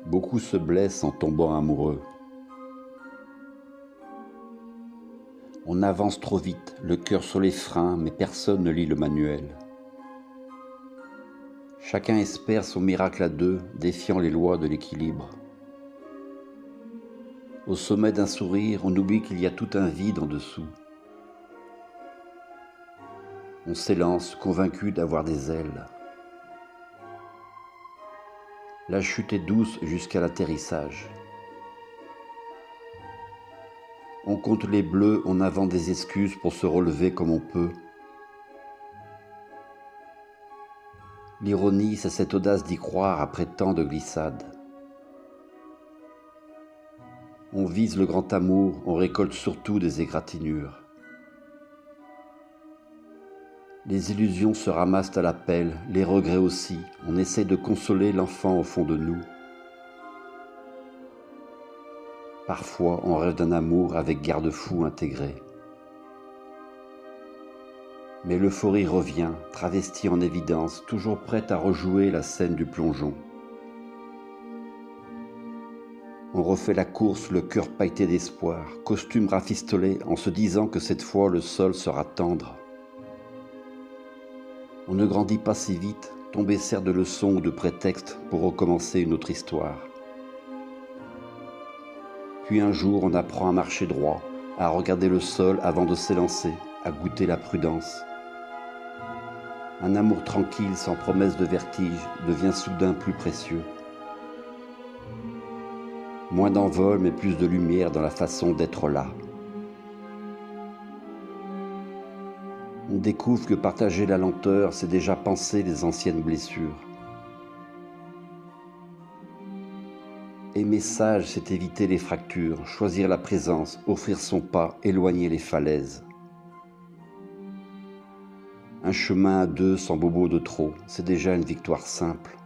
Beaucoup se blessent en tombant amoureux. On avance trop vite, le cœur sur les freins, mais personne ne lit le manuel. Chacun espère son miracle à deux, défiant les lois de l'équilibre. Au sommet d'un sourire, on oublie qu'il y a tout un vide en dessous. On s'élance, convaincu d'avoir des ailes. La chute est douce jusqu'à l'atterrissage. On compte les bleus, on invente des excuses pour se relever comme on peut. L'ironie, c'est cette audace d'y croire après tant de glissades. On vise le grand amour, on récolte surtout des égratignures. Les illusions se ramassent à la pelle, les regrets aussi. On essaie de consoler l'enfant au fond de nous. Parfois, on rêve d'un amour avec garde-fou intégré. Mais l'euphorie revient, travestie en évidence, toujours prête à rejouer la scène du plongeon. On refait la course, le cœur pailleté d'espoir, costume rafistolé en se disant que cette fois le sol sera tendre. On ne grandit pas si vite, tomber sert de leçon ou de prétexte pour recommencer une autre histoire. Puis un jour, on apprend à marcher droit, à regarder le sol avant de s'élancer, à goûter la prudence. Un amour tranquille, sans promesse de vertige, devient soudain plus précieux. Moins d'envol, mais plus de lumière dans la façon d'être là. On découvre que partager la lenteur, c'est déjà penser les anciennes blessures. Aimer sage, c'est éviter les fractures, choisir la présence, offrir son pas, éloigner les falaises. Un chemin à deux sans bobo de trop, c'est déjà une victoire simple.